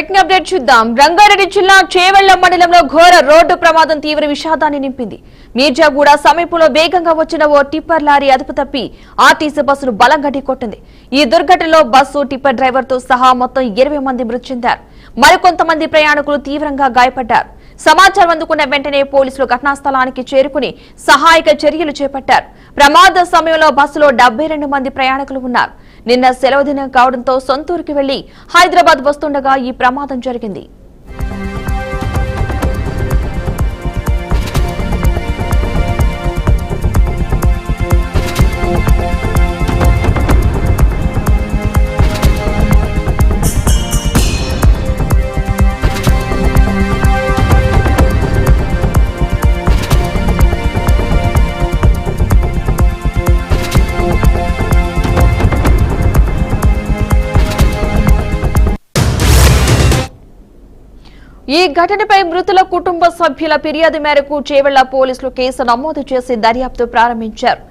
Breaking update చూద్దాం. రంగారెడ్డి జిల్లా చేవెళ్ల మండలంలో ఘోర రోడ్డు ప్రమాదం తీవ్ర విషాదాన్ని నింపింది. మీర్జాగూడ సమీపంలో వేగంగా వచ్చిన ఓ టిప్పర్ లారీ అదుపు తప్పి ఆర్టీసీ బస్సును బలంగా ఢీకొట్టింది. ఈ దుర్ఘటనలో బస్సు టిప్పర్ డ్రైవర్ తో సహా మొత్తం 20 మంది మృతి చెందారు. మరికొంతమంది ప్రయాణికులు తీవ్రంగా గాయపడ్డారు. సమాచారం అందుకున్న వెంటనే పోలీసులు ఘటనా స్థలానికి చేరుకుని సహాయక చర్యలు చేపట్టారు. ప్రమాద సమయంలో బస్సులో 72 మంది ప్రయాణికులు ఉన్నారు. నిన్న సెలవు దినం కావడంతో సొంతూరుకి వెళ్లి హైదరాబాద్ వస్తుండగా ఈ ప్రమాదం జరిగింది. ఈ ఘటనపై మృతుల కుటుంబ సభ్యుల ఫిర్యాదు మేరకు చేవెళ్ల పోలీసులు కేసు నమోదు చేసి దర్యాప్తు ప్రారంభించారు.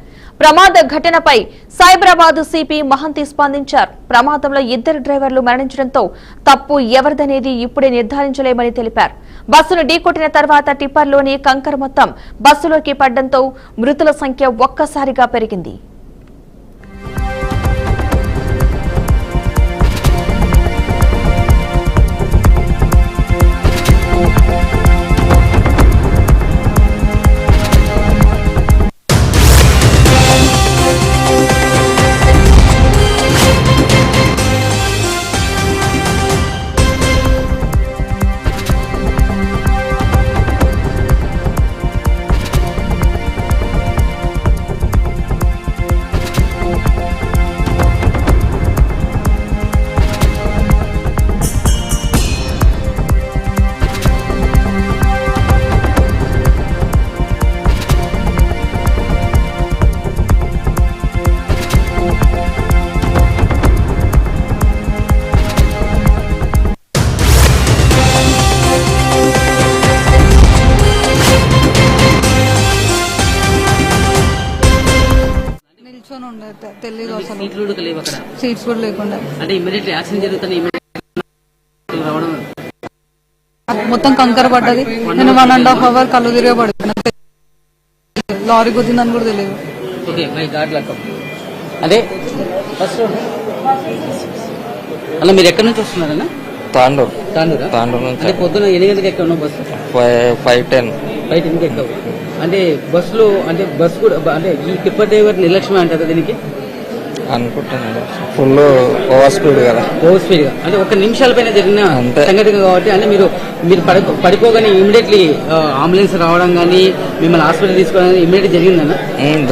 ప్రమాద ఘటనపై సైబరాబాద్ సిపి మహంతి స్పందించారు. ప్రమాదంలో 2 డ్రైవర్లు మరణించడంతో తప్పు ఎవరిదనేది ఇప్పుడే నిర్ధారించలేమని తెలిపారు. బస్సును ఢీకొట్టిన తర్వాత టిప్పర్లోని కంకర మొత్తం బస్సులోకి పడడంతో మృతుల సంఖ్య ఒక్కసారిగా పెరిగింది. తెలీదు అసలు సీట్స్ కూడా లేకుండా మొత్తం కంకర పడ్డది. నేను 1.5 hours కళ్ళు తిరిగే పడుతున్నా. లారీ గుద్దిందని కూడా తెలియదు. అదే అలా మీరు ఎక్కడి నుంచి వస్తున్నారన్నా? తాండూరు నుంచి. పొద్దున ఎన్ని గంటలకు ఎక్కడ బస్సు? 5:10 ఎక్కవు. అంటే బస్సులో అంటే బస్సు కూడా అంటే ఈ టిప్పర్ డ్రైవర్ నిర్లక్ష్యం అంటారు దీనికి అనుకుంటున్నాను. ఫుల్ ఓవర్ స్పీడ్ గా అంటే 1 నిమిషాల పైన జరిగిన సంఘటన కాబట్టి అంటే మీరు పడిపోగానే ఇమీడియట్లీ అంబులెన్స్ రావడం కానీ మిమ్మల్ని హాస్పిటల్ తీసుకోవడం ఇమీడియట్ జరిగిందన్నా?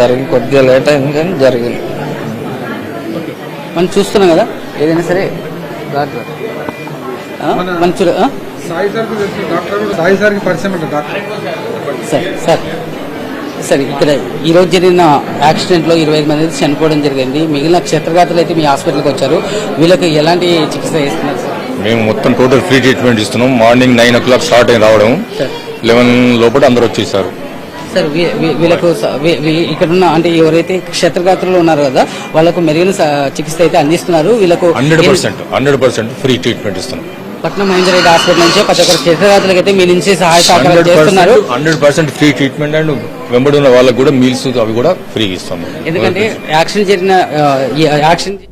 జరిగింది. కొద్దిగా లేట్ అయింది కానీ జరిగింది. మనం చూస్తున్నాం కదా ఏదైనా సరే సరే ఇక్కడ ఈ రోజు జరిగిన యాక్సిడెంట్ లో 25 మంది చనిపోవడం జరిగింది. మిగిలిన క్షేత్రఘాతులు అయితే మీ హాస్పిటల్కి వచ్చారు. వీళ్ళకి ఎలాంటి చికిత్స చేస్తున్నారు సార్? మేము మొత్తం టోటల్ ఫ్రీ ట్రీట్మెంట్ ఇస్తున్నాం. మార్నింగ్ 9 o'clock స్టార్ట్ అయి రావడం 11 లోపల అందరూ వచ్చేసారు సార్. వీళ్ళకు ఇక్కడ ఉన్న అంటే ఎవరైతే క్షేత్రఘాతులు ఉన్నారో కదా వాళ్ళకు మెరుగైన చికిత్స అయితే అందిస్తున్నారు. వీళ్ళకు 100% ఫ్రీ ట్రీట్మెంట్ ఇస్తున్నాం. పట్నం మహేందర్ రెడ్డి హాస్పిటల్ నుంచి ప్రతి ఒక్కరు క్షేత్రఘాతులకు అయితే మీ నుంచి సహాయ సహకారాలు చేస్తున్నారు. 100% ఫ్రీ ట్రీట్మెంట్ అండ్ వెంబడి ఉన్న వాళ్ళకు కూడా మీల్స్ అవి కూడా ఫ్రీ ఇస్తాము. ఎందుకంటే యాక్సిడెంట్ జరిగిన యాక్సిడెంట్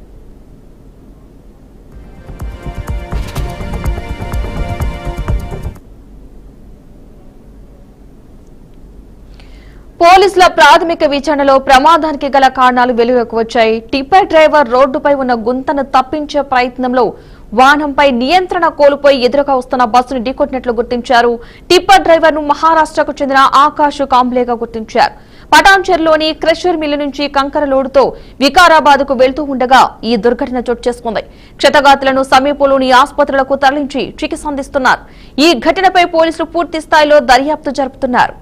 పోలీసుల ప్రాథమిక విచారణలో ప్రమాదానికి గల కారణాలు వెలుగులోకి వచ్చాయి. టిప్పర్ డ్రైవర్ రోడ్డుపై ఉన్న గుంతను తప్పించే ప్రయత్నంలో వాహనంపై నియంత్రణ కోల్పోయి ఎదురుగా వస్తున్న బస్సును ఢీకొట్టినట్లు గుర్తించారు. టిప్పర్ డ్రైవర్ ను మహారాష్ట్రకు చెందిన ఆకాష్ కాంబ్లేగా గుర్తించారు. పటాన్చెర్లోని క్రషర్ మిల్లు నుంచి కంకర లోడుతో వికారాబాద్ కు వెళ్తూ ఉండగా ఈ దుర్ఘటన చోటు చేసుకుంది. క్షతగాతులను సమీపంలోని ఆసుపత్రులకు తరలించి చికిత్స అందిస్తున్నారు. ఈ ఘటనపై పోలీసులు పూర్తి స్థాయిలో దర్యాప్తు జరుపుతున్నారు.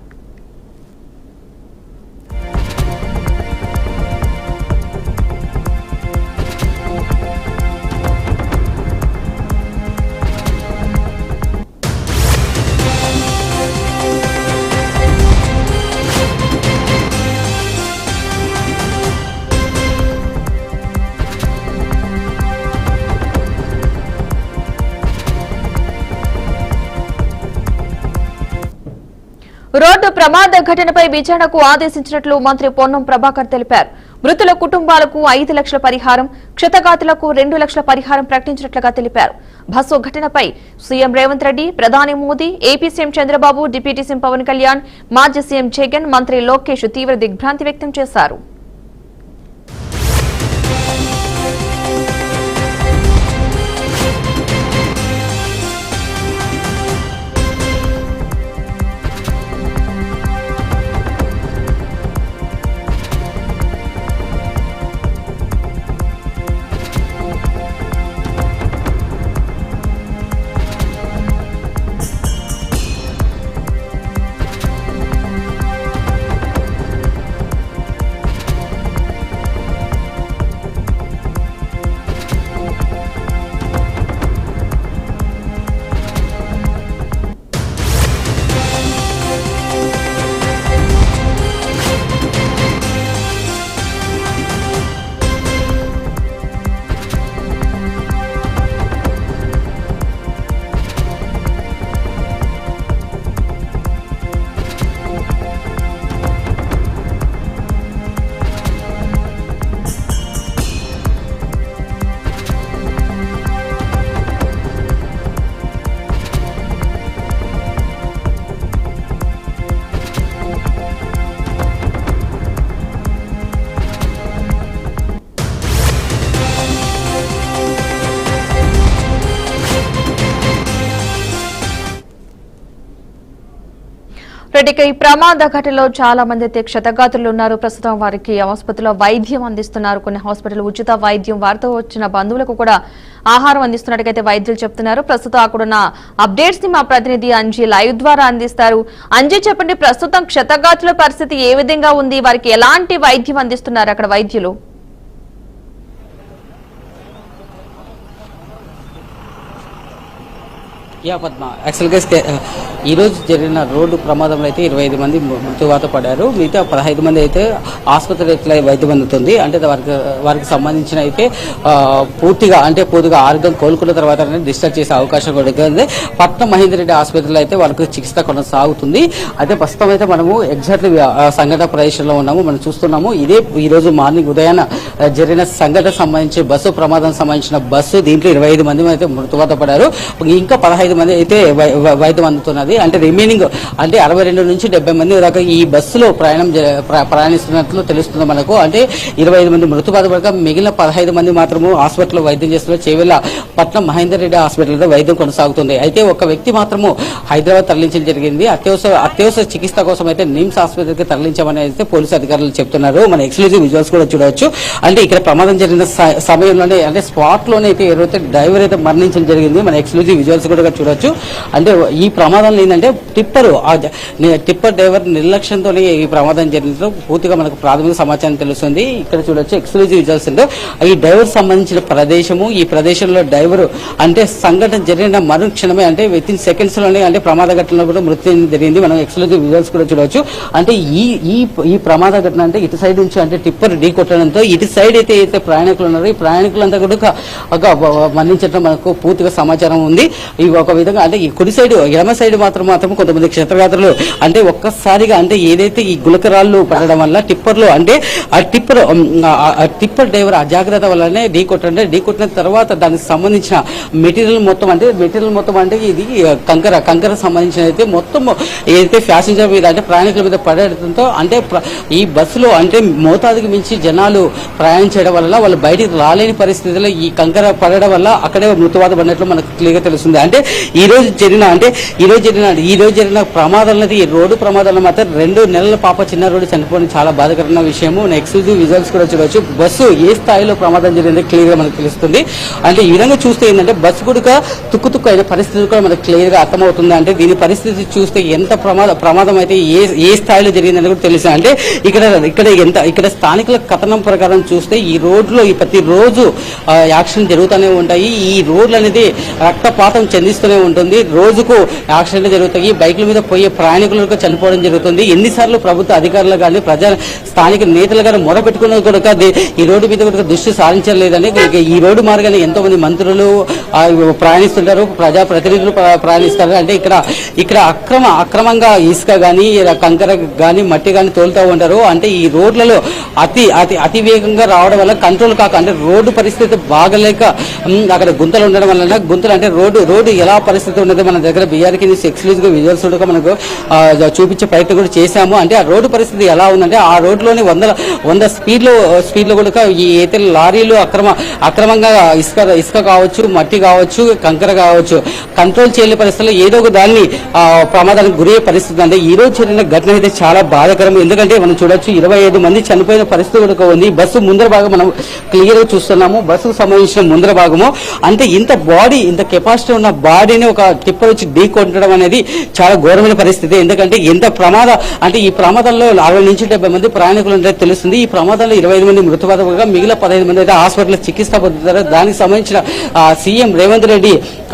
రోడ్డు ప్రమాద ఘటనపై విచారణకు ఆదేశించినట్లు మంత్రి పొన్నం ప్రభాకర్ తెలిపారు. మృతుల కుటుంబాలకు 5 లక్షల పరిహారం, క్షతగాతులకు 2 లక్షల పరిహారం ప్రకటించినట్లుగా తెలిపారు. బస్సు ఘటనపై సీఎం రేవంత్ రెడ్డి, ప్రధాని Modi, AP CM Chandrababu, deputy CM Pawan Kalyan, మాజీ సీఎం జగన్, మంత్రి లోకేష్ తీవ్ర దిగ్భ్రాంతి వ్యక్తం చేశారు. రెడ్డికి ఈ ప్రమాద ఘటనలో చాలా మంది అయితే క్షతగాతులు ఉన్నారు. ప్రస్తుతం వారికి ఆసుపత్రిలో వైద్యం అందిస్తున్నారు. కొన్ని హాస్పిటల్ ఉచిత వైద్యం, వారితో వచ్చిన బంధువులకు కూడా ఆహారం అందిస్తున్నట్టుగా వైద్యులు చెప్తున్నారు. ప్రస్తుతం అక్కడున్న అప్డేట్స్ ని మా ప్రతినిధి అంజీ లైవ్ ద్వారా అందిస్తారు. అంజీ, చెప్పండి, ప్రస్తుతం క్షతగాతుల పరిస్థితి ఏ విధంగా ఉంది? వారికి ఎలాంటి వైద్యం అందిస్తున్నారు అక్కడ వైద్యులు? పద్మ, యాక్చువల్గా ఈ రోజు జరిగిన రోడ్డు ప్రమాదంలో అయితే 25 మంది మృత్యువాత పడ్డారు. మిగతా 15 మంది అయితే ఆసుపత్రిలో వైద్యం అందుతుంది. అంటే వారికి సంబంధించిన అయితే పూర్తిగా ఆరోగ్యం కోలుకున్న తర్వాత డిశ్చార్జ్ చేసే అవకాశం కూడా ఉంది. పట్నం మహేందర్ రెడ్డి ఆసుపత్రిలో అయితే వారికి చికిత్స కొనసాగుతుంది. అయితే ప్రస్తుతం అయితే మనము ఎగ్జాక్ట్లీ సంఘటన ప్రదేశంలో ఉన్నాము. మనం చూస్తున్నాము, ఇదే ఈ రోజు మార్నింగ్ ఉదయాన జరిగిన సంఘటన సంబంధించి బస్సు ప్రమాదం సంబంధించిన బస్సు, దీంట్లో 25 మంది అయితే మృత్యువాత పడ్డారు. ఇంకా 15 మంది అయితే వైద్యం అందుతున్నది. అంటే రిమైనింగ్ అంటే 62 నుంచి 70 మంది దాకా ఈ బస్సులో ప్రయాణిస్తున్నట్లు తెలుస్తుంది మనకు. అంటే 25 మంది మృతువాత పడక మిగిలిన 15 మంది మాత్రము హాస్పిటల్లో వైద్యం చేస్తున్నారు. చేవెళ్ల పట్నం మహేందర్ రెడ్డి హాస్పిటల్లో వైద్యం కొనసాగుతుంది. అయితే ఒక వ్యక్తి మాత్రము హైదరాబాద్ తరలించడం జరిగింది. అత్యవసర చికిత్స కోసం అయితే నిమ్స్ ఆసుపత్రికి తరలించామని అయితే పోలీసు అధికారులు చెప్తున్నారు. మన ఎక్స్క్లూజివ్ విజువల్స్ కూడా చూడవచ్చు. అంటే ఇక్కడ ప్రమాదం జరిగిన సమయంలోనే అంటే స్పాట్ లోనే అయితే ఎవరైతే డ్రైవర్ అయితే మరణించడం జరిగింది. మన ఎక్స్క్లూజివ్ విజువల్స్ కూడా చూడొచ్చు. అంటే ఈ ప్రమాదంలో ఏంటంటే టిప్పర్ డ్రైవర్ నిర్లక్ష్యంతోనే ఈ ప్రమాదం జరిగినట్లు పూర్తిగా మనకు ప్రాథమిక సమాచారం తెలుస్తుంది. ఇక్కడ చూడొచ్చు ఎక్స్క్లూజివ్ విజువల్స్. ఈ డ్రైవర్ సంబంధించిన ప్రదేశము, ఈ ప్రదేశంలో డ్రైవర్ అంటే సంఘటన జరిగిన మరుక్షణమే అంటే విత్ ఇన్ సెకండ్స్ లోనే అంటే ప్రమాద ఘటనలో కూడా మృతి జరిగింది. మనం ఎక్స్క్లూజివ్ విజువల్స్ కూడా చూడవచ్చు. అంటే ఈ ప్రమాద ఘటన అంటే ఇటు సైడ్ నుంచి అంటే టిప్పర్ ఢీ కొట్టడంతో ఇటు సైడ్ అయితే ప్రయాణికులు ఉన్నారు. ఈ ప్రయాణికులంతా కూడా మరణించడం మనకు పూర్తిగా సమాచారం ఉంది. ఈ ఒక విధంగా అంటే ఈ కుడి సైడ్, ఎడమ సైడ్ మాత్రం కొంతమంది క్షేత్రగాత్రులు అంటే ఒక్కసారిగా అంటే ఏదైతే ఈ గులకరాళ్ళు పడడం వల్ల టిప్పర్లో అంటే ఆ టిప్పర్ డ్రైవర్ అజాగ్రత్త వల్లనే ఢీ కొట్టిన తర్వాత దానికి సంబంధించిన మెటీరియల్ మొత్తం అంటే ఇది కంకర సంబంధించిన అయితే మొత్తం ఏదైతే ప్యాసింజర్ మీద అంటే ప్రయాణికుల మీద పడడంతో అంటే ఈ బస్సులో అంటే మోతాదుకి మించి జనాలు ప్రయాణించడం వల్ల వాళ్ళు బయటికి రాలేని పరిస్థితిలో ఈ కంకర పడడం వల్ల అక్కడే మృతువాత పడినట్లు మనకు క్లియర్గా తెలుస్తుంది. అంటే ఈ రోజు జరిగిన ప్రమాదాలు, ఈ రోడ్డు ప్రమాదాలు మాత్రం 2 నెలల పాప చిన్న రోడ్డు చనిపోవడం చాలా బాధాకరమైన విషయము. ఎక్స్క్లూజివ్ విజువల్స్ కూడా చూడవచ్చు. బస్సు ఏ స్థాయిలో ప్రమాదం జరిగిందో క్లియర్ గా మనకు తెలుస్తుంది. అంటే ఈ విధంగా చూస్తే ఏంటంటే బస్సు కూడా తుక్కు అయిన పరిస్థితి కూడా మనకు క్లియర్ గా అర్థమవుతుంది. అంటే దీని పరిస్థితి చూస్తే ఎంత ప్రమాదం అయితే ఏ స్థాయిలో జరిగిందని కూడా తెలుసు. అంటే ఇక్కడ స్థానికుల కథనం ప్రకారం చూస్తే ఈ రోడ్లో ప్రతి రోజు యాక్షన్ జరుగుతూనే ఉంటాయి. ఈ రోడ్లు అనేది రక్తపాతం చెందిస్తూ జరుగుతూనే ఉంటుంది. రోజుకు యాక్సిడెంట్లు జరుగుతాయి, బైకుల మీద పోయే ప్రయాణికులకు చనిపోవడం జరుగుతుంది. ఎన్నిసార్లు ప్రభుత్వ అధికారులు కానీ స్థానిక నేతలు కానీ మొరపెట్టుకున్న కూడా ఈ రోడ్డు మీద కూడా దృష్టి సారించలేదని, ఈ రోడ్డు మార్గాన్ని ఎంతో మంది మంత్రులు ప్రయాణిస్తుంటారు, ప్రజాప్రతినిధులు ప్రయాణిస్తారు. అంటే ఇక్కడ అక్రమంగా ఇసుక గానీ కంకర గానీ మట్టి గానీ తోలుతూ ఉంటారు. అంటే ఈ రోడ్లలో అతి వేగంగా రావడం వల్ల కంట్రోల్ కాక, అంటే రోడ్డు పరిస్థితి బాగలేక అక్కడ గుంతలు ఉండడం వల్ల గుంతలు అంటే రోడ్డు ఎలా పరిస్థితి ఉన్నదో మన దగ్గర బీఆర్కి ఎక్స్క్లూజివ్ గా విజువల్స్ కూడా మనకు చూపించే ప్రయత్నం కూడా చేశాము. అంటే ఆ రోడ్డు పరిస్థితి ఎలా ఉందంటే ఆ రోడ్లోనే 100 స్పీడ్ లో కూడా ఈ అయితే లారీలు అక్రమంగా ఇసుక కావచ్చు, మట్టి కావచ్చు, కంకర కావచ్చు కంట్రోల్ చేయలేని పరిస్థితుల్లో ఏదో ఒక దాన్ని ప్రమాదానికి గురయ్యే పరిస్థితి. అంటే ఈ రోజు జరిగిన ఘటన అయితే చాలా బాధాకరం. ఎందుకంటే మనం చూడొచ్చు 25 మంది చనిపోయిన పరిస్థితి కూడా ఉంది. బస్సు ముందర భాగం మనం క్లియర్ గా చూస్తున్నాము. బస్సుకు సంబంధించిన ముందర భాగము అంటే ఇంత కెపాసిటీ ఉన్న బాడీని ఒక టిప్పర్ వచ్చి ఢీ కొట్టడం అనేది చాలా ఘోరమైన పరిస్థితి. ఎందుకంటే ఎంత అంటే ఈ ప్రమాదంలో 60 నుంచి 70 మంది ప్రయాణికులు ఉంటే తెలుస్తుంది. ఈ ప్రమాదంలో 25 మంది మృతుపడగా మిగిలిన 15 మంది అయితే హాస్పిటల్లో చికిత్స పొందుతారు. దానికి సంబంధించిన సీఎం రేవంత్ రెడ్డి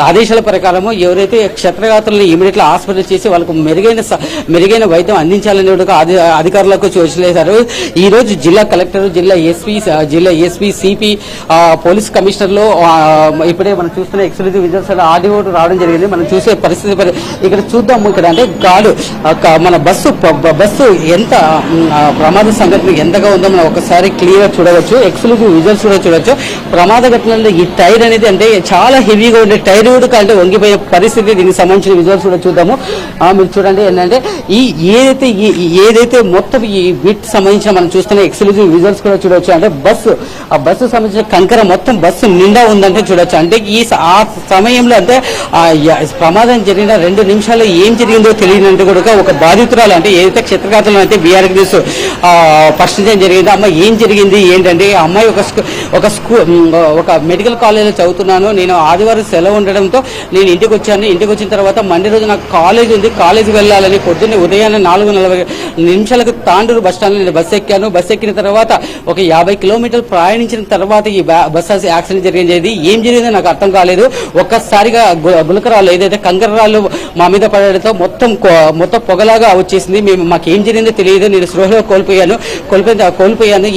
ఆదేశాల ప్రకారము ఎవరైతే క్షత్రఘాతులను ఇమీడియట్ హాస్పిటల్ చేసి వాళ్ళకు మెరుగైన వైద్యం అందించాలని అధికారులకు సూచించారు. ఈ రోజు జిల్లా కలెక్టర్, జిల్లా ఎస్పీ, సిపి, పోలీస్ కమిషనర్లు ఇప్పుడే మనం చూస్తున్న ఎక్స్క్లూజివ్ విజువల్స్ ఆడియో రావడం జరిగింది. మనం చూసే పరిస్థితి ఇక్కడ చూద్దాము. ఇక్కడ అంటే మన బస్సు ఎంత ప్రమాద సంఘటన ఎంతగా ఉందో మనం ఒకసారి క్లియర్ చూడవచ్చు. ఎక్స్క్లూజివ్ విజువల్స్ కూడా చూడవచ్చు. ప్రమాద ఘటనలో ఈ టైర్ అనేది అంటే చాలా హెవీగా ఉండే టైర్ కూడా అంటే వంగిపోయే పరిస్థితి. దీనికి సంబంధించిన విజువల్స్ కూడా చూద్దాము. మీరు చూడండి ఏంటంటే ఏదైతే మొత్తం ఈ వీటికి సంబంధించిన మనం చూస్తున్న ఎక్స్క్లూజివ్ విజువల్స్ కూడా చూడవచ్చు. అంటే బస్సు సంబంధించిన కంకర మొత్తం బస్సు నిండా ఉందంటే చూడొచ్చు. అంటే ఆ సమయంలో అంటే ప్రమాదం జరిగిన 2 నిమిషాల్లో ఏం జరిగిందో తెలియనంటే కూడా ఒక బాధితురాలు అంటే ఏదైతే క్షత్రఘాతులు అంటే బీఆర్కి న్యూస్ ప్రశ్నించడం జరిగింది. అమ్మ ఏం జరిగింది ఏంటంటే ఆ అమ్మాయి ఒక మెడికల్ కాలేజీలో చదువుతున్నాను, నేను ఆదివారం సెలవు ఉండడంతో నేను ఇంటికి వచ్చాను. ఇంటికి వచ్చిన తర్వాత మండే రోజు నాకు కాలేజ్ ఉంది, కాలేజీకి వెళ్ళాలని పొద్దున్నే ఉదయాన్నే 4:40 తాండూరు బస్ స్టాండ్ నేను బస్సు ఎక్కాను. బస్సు ఎక్కిన తర్వాత ఒక 50 కిలోమీటర్లు ప్రయాణించిన తర్వాత ఈ బస్ యాక్సిడెంట్ జరిగింది. ఏం జరిగిందో నాకు అర్థం కాలేదు. ఒక్కసారిగా గులకరాళ్ళు ఏదైతే కంకరరాళ్ళు మా మీద పడడంతో మొత్తం పొగలాగా వచ్చేసింది. మాకేం జరిగిందో తెలియదు. నేను స్పృహలో కోల్పోయాను.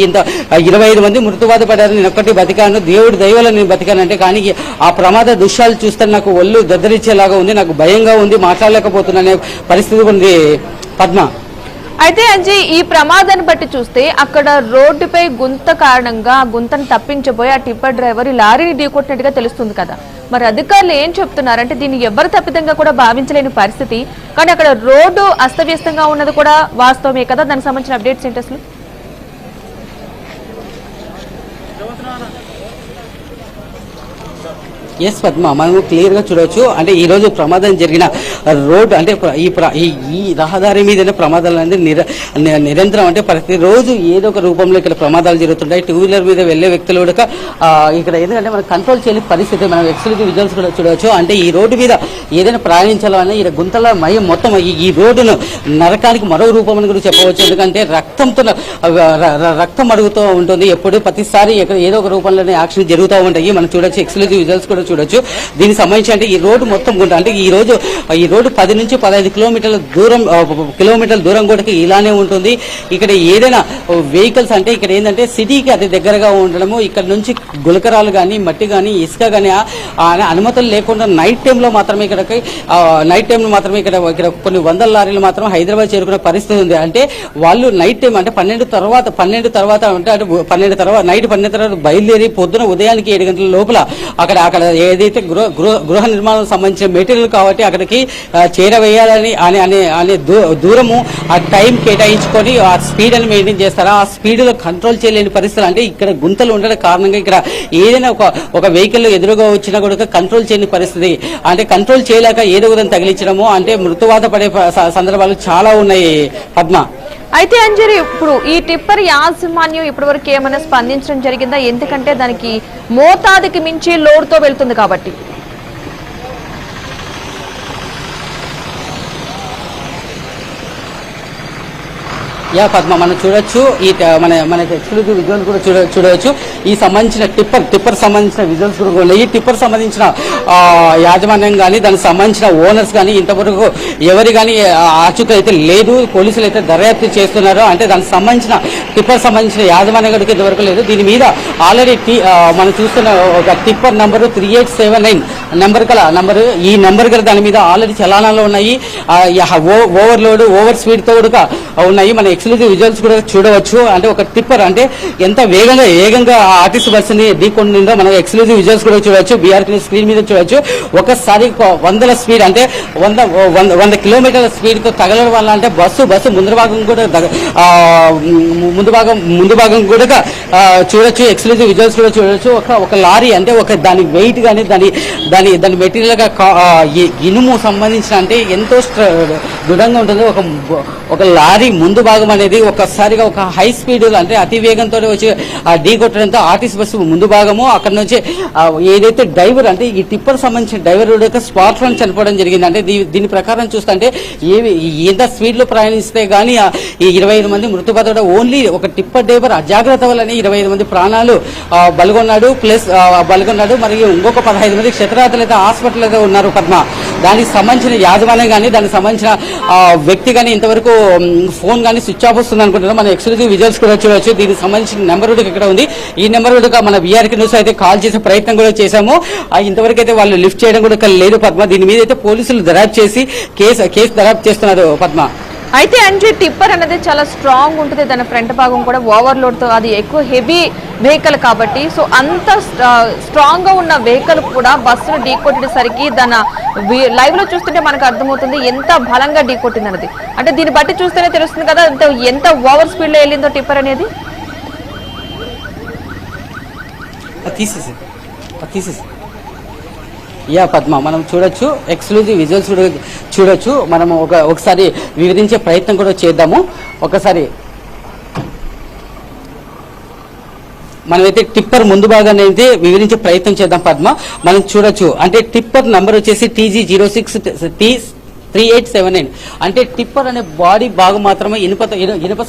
ఇంత 25 మంది మృతువాత పడ్డారు. నేను ఒక్కటి బతికాను, దేవుడి దయవల్ల నేను బతికానంటే. కానీ ఆ ప్రమాద దృశ్యాలు చూస్తే నాకు ఒళ్ళు దద్దరిచ్చేలాగా ఉంది, నాకు భయంగా ఉంది, మాట్లాడలేకపోతున్నానే పరిస్థితి ఉంది పద్మ. అయితే అంజీ, ఈ ప్రమాదాన్ని బట్టి చూస్తే అక్కడ రోడ్డుపై గుంత కారణంగా ఆ గుంతను తప్పించబోయి ఆ టిప్పర్ డ్రైవర్ ఈ లారీని ఢీకొట్టినట్టుగా తెలుస్తుంది కదా. మరి అధికారులు ఏం చెప్తున్నారంటే దీన్ని ఎవరు తప్పిదంగా కూడా భావించలేని పరిస్థితి. కానీ అక్కడ రోడ్డు అస్తవ్యస్తంగా ఉన్నది కూడా వాస్తవమే కదా. దానికి సంబంధించిన అప్డేట్స్ ఏంటి అసలు? ఎస్ పద్మ, మనము క్లియర్ గా చూడవచ్చు. అంటే ఈ రోజు ప్రమాదం జరిగిన రోడ్ అంటే ఈ రహదారి మీద ప్రమాదాలు అనేది నిరంతరం అంటే ప్రతిరోజు ఏదో ఒక రూపంలో ఇక్కడ ప్రమాదాలు జరుగుతుంటాయి. 2 వీలర్ మీద వెళ్లే వ్యక్తులు కూడా ఇక్కడ ఎందుకంటే మనం కంట్రోల్ చేయని పరిస్థితి. మనం ఎక్స్క్లూజివ్ విజువల్స్ కూడా చూడవచ్చు. అంటే ఈ రోడ్డు మీద ఏదైనా ప్రయాణించాలని ఈ గుంతల మయం మొత్తం ఈ రోడ్డును నరకానికి మరో రూపం అని కూడా చెప్పవచ్చు. ఎందుకంటే రక్తం అడుగుతూ ఉంటుంది ఎప్పుడు, ప్రతిసారి ఏదో ఒక రూపంలోనే యాక్షన్ జరుగుతూ ఉంటాయి. మనం చూడొచ్చు, ఎక్స్క్లూజివ్ విజువల్స్ కూడా చూడొచ్చు. దీనికి సంబంధించి అంటే ఈ రోడ్డు మొత్తం గుంట అంటే ఈ రోడ్డు 10 నుంచి 15 కిలోమీటర్ల దూరం కూడా ఇలానే ఉంటుంది. ఇక్కడ ఏదైనా వెహికల్స్ అంటే ఇక్కడ ఏంటంటే సిటీకి అతి దగ్గరగా ఉండడము, ఇక్కడ నుంచి గులకరాలు కానీ మట్టి కానీ ఇసుక కానీ అనుమతులు లేకుండా నైట్ టైంలో మాత్రమే ఇక్కడ కొన్ని 100 లారీలు మాత్రం హైదరాబాద్ చేరుకునే పరిస్థితి ఉంది. అంటే వాళ్ళు నైట్ టైం అంటే 12 తర్వాత నైట్ 12 తర్వాత బయలుదేరి పొద్దున ఉదయానికి 7 గంటల లోపల అక్కడ ఏదైతే గృహ నిర్మాణం సంబంధించిన మెటీరియల్ కాబట్టి అక్కడికి చేరవేయాలని అనే దూరము ఆ టైం కేటాయించుకొని ఆ స్పీడ్ అని మెయింటైన్ చేస్తారా, ఆ స్పీడ్ లో కంట్రోల్ చేయలేని పరిస్థితులు. అంటే ఇక్కడ గుంతలు ఉండడం కారణంగా ఇక్కడ ఏదైనా ఒక వెహికల్ ఎదురుగా వచ్చినా కూడా కంట్రోల్ చేయని పరిస్థితి. అంటే కంట్రోల్ చేయలేక ఏదో విధంగా తగిలించడము అంటే మృతువాత పడే సందర్భాలు చాలా ఉన్నాయి పద్మ. అయితే అంజరి, ఇప్పుడు ఈ టిప్పర్ యాజమాన్యం ఇప్పటివరకు ఏమైనా స్పందించడం జరిగిందా? ఎందుకంటే దానికి మోతాదుకి మించి లోడ్తో వెళ్తుంది కాబట్టి. యా పద్మ, మనం చూడొచ్చు ఈ మన ఎక్స్క్లూజివ్ విజువల్స్ కూడా చూడవచ్చు. ఈ సంబంధించిన టిప్పర్ సంబంధించిన విజువల్స్ కూడా ఉన్నాయి. ఈ టిప్పర్ సంబంధించిన యాజమాన్యం కానీ దానికి సంబంధించిన ఓనర్స్ కానీ ఇంతవరకు ఎవరి కానీ ఆచూకీ అయితే లేదు. పోలీసులు అయితే దర్యాప్తు చేస్తున్నారు. అంటే దానికి సంబంధించిన టిప్పర్ సంబంధించిన యాజమాన్యం కూడా ఇంతవరకు లేదు. దీని మీద ఆల్రెడీ మనం చూస్తున్న ఒక టిప్పర్ నంబరు 3879 నంబరు ఈ నెంబర్ గల దాని మీద ఆల్రెడీ చలానాలు ఉన్నాయి. ఓవర్లోడ్ ఓవర్ స్పీడ్ తో కూడా ఉన్నాయి. మన ఎక్స్క్లూజివ్ విజువల్స్ కూడా చూడవచ్చు. అంటే ఒక టిప్పర్ అంటే ఎంత వేగంగా ఆర్టీసీ బస్సుని ఢీకొండిందో మనం ఎక్స్క్లూజివ్ విజువల్స్ కూడా చూడవచ్చు. బీఆర్టీ స్క్రీన్ మీద చూడవచ్చు. ఒకసారి 100 స్పీడ్ అంటే 100 కిలోమీటర్ల స్పీడ్ తో తగలడం వల్ల అంటే బస్సు ముందు భాగం కూడా చూడొచ్చు. ఎక్స్క్లూజివ్ విజువల్స్ కూడా చూడొచ్చు. ఒక లారీ అంటే దాని వెయిట్ కానీ దాని మెటీరియల్ గా ఇనుము సంబంధించిన అంటే ఎంతో దృఢంగా ఉంటుంది. ఒక లారీ ముందు భాగం అనేది ఒక్కసారిగా ఒక హై స్పీడ్ అంటే అతి వేగంతో వచ్చి ఢీ కొట్టడంతో ఆర్టీసీ బస్సు ముందు భాగము అక్కడ నుంచి ఏదైతే డ్రైవర్ అంటే ఈ టిప్పర్ సంబంధించిన డ్రైవర్ యొక్క స్పాట్ లో చనిపోవడం జరిగింది. అంటే దీని ప్రకారం చూస్తుంటే ఎంత స్పీడ్ లో ప్రయాణిస్తే గానీ ఈ 25 మంది మృతుపడడం ఓన్లీ ఒక టిప్పర్ డ్రైవర్ అజాగ్రత్త వల్లనే 25 మంది ప్రాణాలు బలిగొన్నాడు. మరియు ఇంకొక 15 మంది క్షతరాతలు అయితే హాస్పిటల్ అయితే ఉన్నారు. పద్మ, దానికి సంబంధించిన యాజమాన్యం కానీ దానికి సంబంధించిన వ్యక్తి కానీ ఇంతవరకు ఫోన్ కానీ స్విచ్ ఆఫ్ వస్తుంది అనుకుంటున్నాం. మన ఎక్స్క్లూజివ్ విజువల్స్ కూడా చూడవచ్చు. దీనికి సంబంధించిన నెంబర్ కూడా ఇక్కడ ఉంది. ఈ నెంబర్ కూడా మన వీఆర్కి న్యూస్ అయితే కాల్ చేసే ప్రయత్నం కూడా చేశాము. ఇంతవరకు అయితే వాళ్ళు లిఫ్ట్ చేయడం కూడా లేదు పద్మ. దీని మీద అయితే పోలీసులు దర్యాప్తు చేసి కేసు దర్యాప్తు చేస్తున్నారు పద్మ. అయితే అంజీ, టిప్పర్ అనేది చాలా స్ట్రాంగ్ ఉంటుంది. దాని ఫ్రంట్ భాగం కూడా ఓవర్లోడ్ తో అది ఎక్కువ హెవీ వెహికల్ కాబట్టి సో అంత స్ట్రాంగ్ గా ఉన్న వెహికల్ కూడా బస్సును ఢీకొట్టేసరికి దాని లైవ్ లో చూస్తుంటే మనకు అర్థమవుతుంది ఎంత బలంగా ఢీకొట్టింది అనేది. అంటే దీన్ని బట్టి చూస్తేనే తెలుస్తుంది కదా ఎంత ఓవర్ స్పీడ్ లో వెళ్ళిందో టిప్పర్ అనేది. యా పద్మ, మనం చూడొచ్చు. ఎక్స్క్లూజివ్ విజువల్స్ కూడా చూడొచ్చు. మనం ఒకసారి వివరించే ప్రయత్నం కూడా చేద్దాము. ఒకసారి మనమైతే టిప్పర్ ముందు భాగాన్ని అయితే వివరించే ప్రయత్నం చేద్దాం పద్మ. మనం చూడొచ్చు. అంటే టిప్పర్ నంబర్ వచ్చేసి TG06T3879. అంటే టిప్పర్ అనే బాడీ భాగం మాత్రమే ఇనుప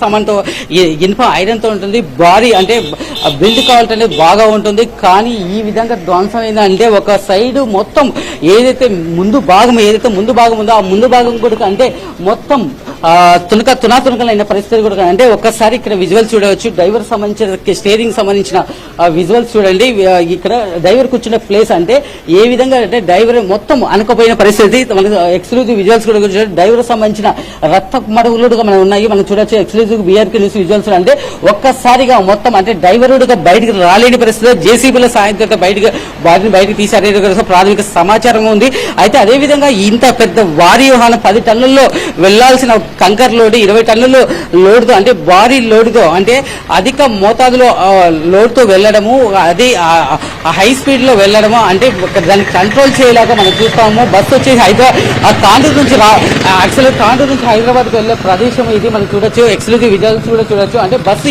సామాన్తో ఇనుప ఐరన్ తో ఉంటుంది. బాడీ అంటే బిల్డ్ క్వాలిటీ అనేది బాగా ఉంటుంది. కానీ ఈ విధంగా ధ్వంసం అయిందంటే ఒక సైడ్ మొత్తం ఏదైతే ముందు భాగం ఉందో ఆ ముందు భాగం కూడా అంటే మొత్తం తునకలైన పరిస్థితి కూడా. అంటే ఒక్కసారి ఇక్కడ విజువల్స్ చూడవచ్చు. డ్రైవర్ సంబంధించిన స్టీరింగ్ సంబంధించిన విజువల్స్ చూడండి. ఇక్కడ డ్రైవర్ కూర్చున్న ప్లేస్ అంటే ఏ విధంగా అంటే డ్రైవర్ మొత్తం అనుకోపోయిన పరిస్థితి. మనకు ఎక్స్క్లూజివ్ విజువల్స్ కూడా డ్రైవర్ సంబంధించిన రక్త మడుగులుగా మనం ఉన్నాయి. మనం చూడొచ్చు ఎక్స్క్లూజివ్ బీఆర్కే న్యూస్ విజువల్స్. అంటే ఒక్కసారిగా మొత్తం అంటే డ్రైవర్ బయటకు రాలేని పరిస్థితిలో జేసీబీల సాయంతో బాడీని బయటకు తీసారు ప్రాథమిక సమాచారం ఉంది. అయితే అదేవిధంగా ఇంత పెద్ద వారి వాహనం 10 టన్నుల్లో వెళ్లాల్సిన కంకర్ లోడ్ 20 టన్నులు లోడ్తో అంటే భారీ లోడ్తో అంటే అధిక మోతాదులో లోడ్తో వెళ్ళడము, అది హై స్పీడ్ లో వెళ్ళడము అంటే దాన్ని కంట్రోల్ చేయలేక మనం చూస్తాము. బస్సు వచ్చేసి తాండూరు నుంచి హైదరాబాద్కి వెళ్ళే ప్రదేశం ఇది మనం చూడొచ్చు. ఎక్స్క్లూజివ్ విజువల్స్ కూడా చూడొచ్చు. అంటే బస్సు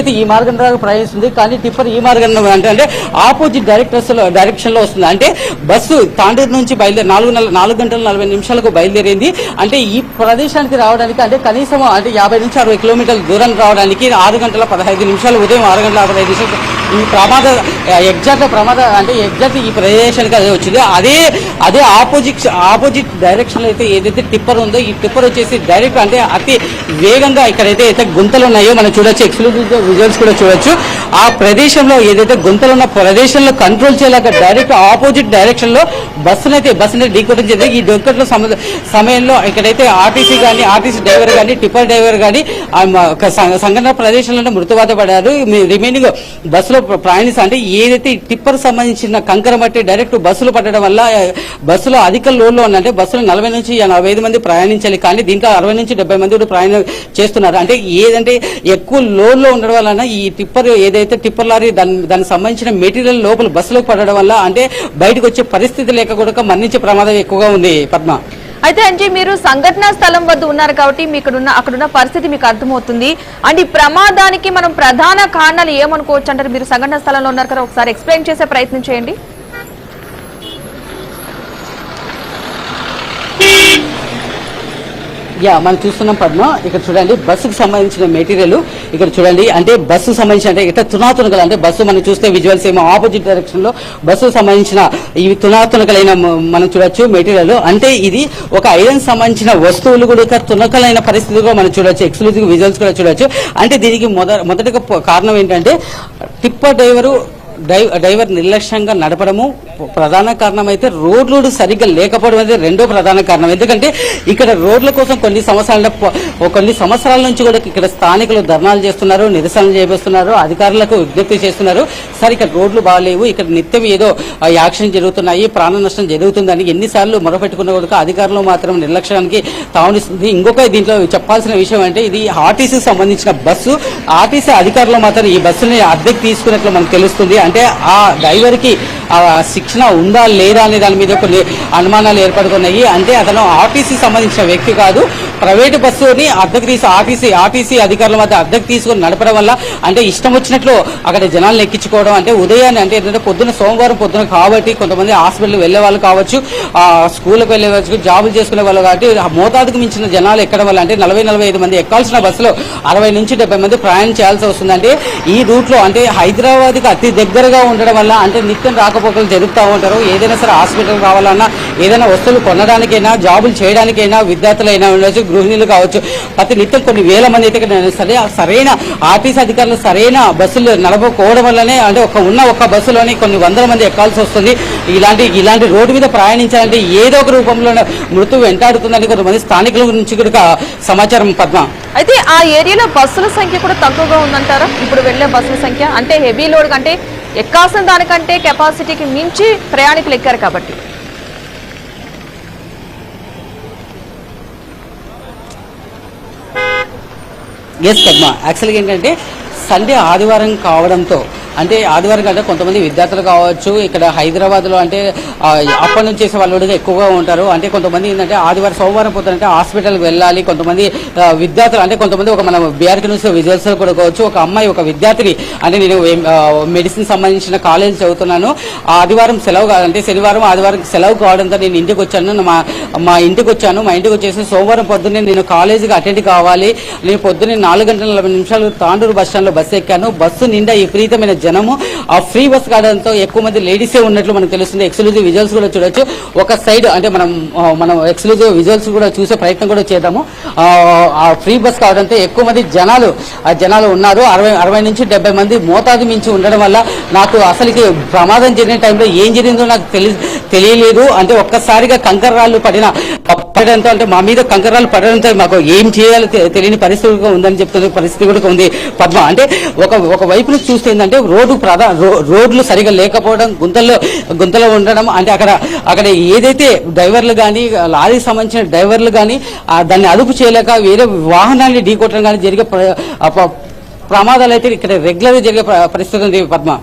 అయితే ఈ మార్గం ద్వారా ప్రయాణిస్తుంది. కానీ టిప్పర్ ఈ మార్గం అంటే ఆపోజిట్ డైరెక్షన్ లో వస్తుంది. అంటే బస్సు తాండూరు నుంచి 4 గంటల 40 నిమిషాలకు బయలుదేరింది. అంటే ఈ ప్రదేశానికి రావడానికి అంటే కనీసం అంటే 50 నుంచి 60 కిలోమీటర్ల దూరం రావడానికి 6 గంటల 15 నిమిషాలు ఉదయం 6 గంటల 15 నిమిషాలు ఈ ఎగ్జాక్ట్ ఈ ప్రదేశానికి అదే వచ్చింది. అదే ఆపోజిట్ డైరెక్షన్ లో అయితే ఏదైతే టిప్పర్ ఉందో ఈ టిప్పర్ వచ్చేసి డైరెక్ట్ అంటే అతి వేగంగా ఇక్కడైతే గుంతలు ఉన్నాయో మనం చూడొచ్చు. ఎక్స్క్లూజివ్ విజువల్స్ కూడా చూడొచ్చు. ఆ ప్రదేశంలో ఏదైతే గుంతలు ఉన్న ప్రదేశంలో కంట్రోల్ చేయలేక డైరెక్ట్ ఆపోజిట్ డైరెక్షన్ లో బస్సుని ఢీకొట్టడం జరిగింది. ఈ ఢీకొట్టిన సమయంలో ఇక్కడైతే ఆర్టీసీ డ్రైవర్ కానీ టిప్పర్ డ్రైవర్ కానీ సంఘటన ప్రదేశంలో మృతువాత పడారు. రిమైనింగ్ బస్సులో ప్రయాణిస్తా అంటే ఏదైతే టిప్పర్ సంబంధించిన కంకర మట్టి డైరెక్ట్ బస్సులు పట్టడం వల్ల బస్సులో అధిక లోడ్లో ఉందంటే బస్సులో 40 నుంచి 45 మంది ప్రయాణించాలి. కానీ దీంట్లో 60 నుంచి 70 మంది కూడా ప్రయాణం చేస్తున్నారు. అంటే ఏదంటే ఎక్కువ లోడ్లో ఉండడం వలన ఈ టిప్పర్ ఏదైతే టిప్పర్ లారీ దానికి సంబంధించిన మెటీరియల్ లోపల బస్సులోకి పడడం వల్ల అంటే బయటకు వచ్చే పరిస్థితి లేక కూడా మరణించే ప్రమాదం ఎక్కువగా ఉంది పద్మ. అయితే అంజీ, మీరు సంఘటనా స్థలం వద్ద ఉన్నారు కాబట్టి అక్కడున్న పరిస్థితి మీకు అర్థమవుతుంది. అండ్ ఈ ప్రమాదానికి మనం ప్రధాన కారణాలు ఏమనుకోవచ్చు అంటారు? మీరు సంఘటనా స్థలంలో ఉన్నారు కదా, ఒకసారి ఎక్స్ప్లెయిన్ చేసే ప్రయత్నం చేయండి. మనం చూస్తున్నాం పద్మ. ఇక్కడ చూడండి బస్సుకు సంబంధించిన మెటీరియల్ ఇక్కడ చూడండి. అంటే బస్సుకు సంబంధించిన అంటే ఇక్కడ తునాతునకలు అంటే బస్సు మనం చూస్తే విజువల్స్ ఏమో ఆపోజిట్ డైరెక్షన్ లో బస్సుకు సంబంధించిన ఇవి తునాతునకలైన మనం చూడొచ్చు మెటీరియల్. అంటే ఇది ఒక ఐరన్ సంబంధించిన వస్తువులు కూడా తునకలైన పరిస్థితి కూడా మనం చూడొచ్చు. ఎక్స్క్లూజివ్ విజువల్స్ కూడా చూడొచ్చు. అంటే దీనికి మొదటిగా కారణం ఏంటంటే టిప్పర్ డ్రైవర్ నిర్లక్ష్యంగా నడపడము ప్రధాన కారణం అయితే రోడ్లు సరిగ్గా లేకపోవడం అనేది రెండో ప్రధాన కారణం. ఎందుకంటే ఇక్కడ రోడ్ల కోసం కొన్ని సంవత్సరాల నుంచి కూడా ఇక్కడ స్థానికులు ధర్నాలు చేస్తున్నారు, నిరసనలు చేపిస్తున్నారు, అధికారులకు విజ్ఞప్తి చేస్తున్నారు. సార్ ఇక్కడ రోడ్లు బాగాలేవు, ఇక్కడ నిత్యం ఏదో యాక్సిడెంట్ జరుగుతున్నాయి, ప్రాణ నష్టం జరుగుతుందని ఎన్నిసార్లు మొరపెట్టుకున్న కూడా అధికారులు మాత్రం నిర్లక్ష్యానికి తావనిస్తుంది. ఇంకొక దీంట్లో చెప్పాల్సిన విషయం అంటే ఇది ఆర్టీసీకి సంబంధించిన బస్సు. ఆర్టీసీ అధికారులు మాత్రం ఈ బస్సుని అద్దెకు తీసుకున్నట్లు మనకు తెలుస్తుంది. అంటే ఆ డ్రైవర్ కి శిక్షణ ఉందా లేదా అనే దాని మీద కొన్ని అనుమానాలు ఏర్పడుతున్నాయి. అంటే అతను ఆర్టీసీ సంబంధించిన వ్యక్తి కాదు, ప్రైవేటు బస్సుని అద్దెకు ఆర్టీసీ అధికారుల మధ్య అద్దెకు తీసుకుని నడపడం వల్ల అంటే ఇష్టం వచ్చినట్లు అక్కడ జనాలను ఎక్కించుకోవడం. అంటే ఉదయాన్నే అంటే ఏంటంటే సోమవారం పొద్దున కాబట్టి కొంతమంది హాస్పిటల్ వెళ్లే వాళ్ళు కావచ్చు, స్కూల్కి వెళ్లే వాళ్ళు, జాబులు చేసుకునే వాళ్ళు కాబట్టి మోతాదుకు మించిన జనాలు ఎక్కడం వల్ల అంటే 40-45 మంది ఎక్కాల్సిన బస్సులో 60 నుంచి 70 మంది ప్రయాణం చేయాల్సి వస్తుంది. అంటే ఈ రూట్ లో అంటే హైదరాబాద్కి అతి దగ్గరగా ఉండడం వల్ల అంటే నిత్యం రాకపోకలు జరుగుతూ ఉంటారు. ఏదైనా సరే హాస్పిటల్ రావాలన్నా, ఏదైనా వస్తువులు కొనడానికైనా, జాబులు చేయడానికైనా, విద్యార్థులైనా ఉండొచ్చు, గృహిణులు కావచ్చు, ప్రతి నిత్యం కొన్ని వేల మంది అయితే సరైన ఆర్టీసీ అధికారులు సరైన బస్సులు నడపకపోవడం వల్లనే అంటే ఒక బస్సులోని కొన్ని వందల మంది ఎక్కాల్సి వస్తుంది. ఇలాంటి రోడ్డు మీద ప్రయాణించాలంటే ఏదో ఒక రూపంలో మృత్యు వెంటాడుతుందని కొంతమంది స్థానికుల నుంచి కూడా సమాచారం పద్మ. అయితే ఆ ఏరియాలో బస్సుల సంఖ్య కూడా తక్కువగా ఉందంటారా? ఇప్పుడు వెళ్లే బస్సుల సంఖ్య అంటే హెవీ లోడ్ అంటే ఎక్కాల్సిన దానికంటే కెపాసిటీకి మించి ప్రయాణికులు ఎక్కారు కాబట్టి. ఎస్ పద్మ, యాక్చువల్గా ఏంటంటే సండే ఆదివారం కావడంతో అంటే ఆదివారం కంటే కొంతమంది విద్యార్థులు కావచ్చు ఇక్కడ హైదరాబాద్ లో అంటే అప్పటి నుంచి చేసే వాళ్ళు కూడా ఎక్కువగా ఉంటారు. అంటే కొంతమంది ఏంటంటే సోమవారం పోతారంటే హాస్పిటల్కి వెళ్ళాలి. కొంతమంది విద్యార్థులు అంటే కొంతమంది ఒక మనం బీఆర్కి న్యూస్ విజువల్స్ కూడా కావచ్చు, ఒక అమ్మాయి ఒక విద్యార్థిని అంటే నేను మెడిసిన్ సంబంధించిన కాలేజ్ చదువుతున్నాను, ఆదివారం సెలవు అంటే శనివారం ఆదివారం సెలవు కావడంతో నేను ఇంటికి వచ్చాను. మా ఇంటికి వచ్చేసి సోమవారం పొద్దున్నే నేను కాలేజీకి అటెండ్ కావాలి. నేను పొద్దున్నే 4:40 తాండూరు బస్ స్టాండ్ లో బస్సు ఎక్కాను. బస్సు నిండా విపరీతమైన జనము. ఆ ఫ్రీ బస్ కావడంతో ఎక్కువ మంది లేడీసే ఉన్నట్లు మనకు తెలుస్తుంది. ఎక్స్క్లూజివ్ విజువల్స్ కూడా చూడొచ్చు. ఒక సైడ్ అంటే మనం ఎక్స్క్లూజివ్ విజువల్స్ కూడా చూసే ప్రయత్నం కూడా చేద్దాము. ఆ ఫ్రీ బస్ కావడంతో ఎక్కువ మంది జనాలు ఉన్నారు. 60 నుంచి 70 మంది మోతాదు మించి ఉండడం వల్ల నాకు అసలుకి ప్రమాదం జరిగిన టైంలో ఏం జరిగిందో నాకు తెలియలేదు. అంటే ఒక్కసారిగా కంకర్రాళ్ళు పడడంతో అంటే మా మీద కంకర్రాళ్ళు పడడంతో మాకు ఏం చేయాలో తెలియని పరిస్థితి ఉందని చెప్తున్న పరిస్థితి కూడా ఉంది పద్మ. అంటే ఒక వైపు నుంచి చూస్తే ఏంటంటే రోడ్లు సరిగా లేకపోవడం, గుంతలో ఉండడం. అంటే అక్కడ ఏదైతే డ్రైవర్లు కానీ లారీకి సంబంధించిన డ్రైవర్లు కానీ దాన్ని అదుపు చేయలేక వేరే వాహనాన్ని ఢీకొట్టడం కానీ జరిగే ప్రమాదాలు అయితే ఇక్కడ రెగ్యులర్ గా జరిగే పరిస్థితి ఉంది Padma.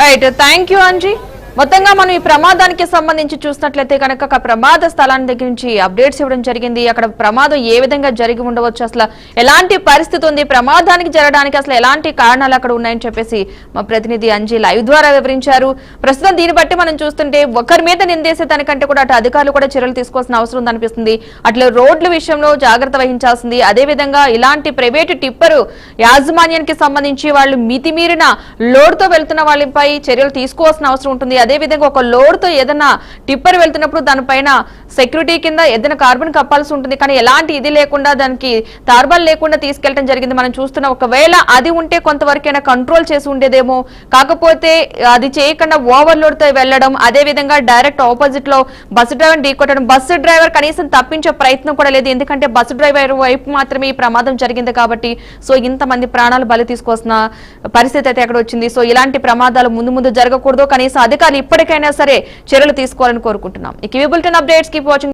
Right, thank you Anji. మొత్తంగా మనం ఈ ప్రమాదానికి సంబంధించి చూసినట్లయితే కనుక ప్రమాద స్థలాన్ని దగ్గర నుంచి అప్డేట్స్ ఇవ్వడం జరిగింది. అక్కడ ప్రమాదం ఏ విధంగా జరిగి ఉండవచ్చు, అసలు ఎలాంటి పరిస్థితి ఉంది, ప్రమాదానికి జరగడానికి అసలు ఎలాంటి కారణాలు అక్కడ ఉన్నాయని చెప్పేసి మా ప్రతినిధి అంజీ లైవ్ ద్వారా వివరించారు. ప్రస్తుతం దీన్ని బట్టి మనం చూస్తుంటే ఒకరి మీద నిందేసే దానికంటే కూడా అటు అధికారులు కూడా చర్యలు తీసుకోవాల్సిన అవసరం ఉందనిపిస్తుంది. అట్లా రోడ్ల విషయంలో జాగ్రత్త వహించాల్సింది. అదేవిధంగా ఇలాంటి ప్రైవేటు టిప్పరు యాజమాన్యానికి సంబంధించి వాళ్ళు మితిమీరిన లోడ్తో వెళ్తున్న వాళ్ళపై చర్యలు తీసుకోవాల్సిన అవసరం ఉంటుంది. అదేవిధంగా ఒక లోడ్ తో ఏదైనా టిప్పర్ వెళ్తున్నప్పుడు దానిపైన సెక్యూరిటీ కింద ఏదైనా కార్బన్ కప్పాల్సి ఉంటుంది. కానీ ఎలాంటి ఇది లేకుండా దానికి తార్బాల్ లేకుండా తీసుకెళ్లడం జరిగింది. మనం చూస్తున్న ఒకవేళ అది ఉంటే కొంతవరకైనా కంట్రోల్ చేసి ఉండేదేమో. కాకపోతే అది చేయకుండా ఓవర్లోడ్ తో వెళ్లడం, అదేవిధంగా డైరెక్ట్ ఆపోజిట్ లో బస్సు డ్రైవర్ ఢీకొట్టడం. బస్సు డ్రైవర్ కనీసం తప్పించే ప్రయత్నం కూడా లేదు. ఎందుకంటే బస్సు డ్రైవర్ వైపు మాత్రమే ఈ ప్రమాదం జరిగింది కాబట్టి. సో ఇంతమంది ప్రాణాలు బలి తీసుకోవాల్సిన పరిస్థితి అయితే అక్కడ వచ్చింది. సో ఇలాంటి ప్రమాదాలు ముందు జరగకూడదు. కనీసం అధికారులు ఇప్పటికైనా సరే చర్యలు తీసుకోవాలని కోరుకుంటున్నాం. ఈ బులెటిన్ అప్డేట్స్ కీప్ వాచింగ్.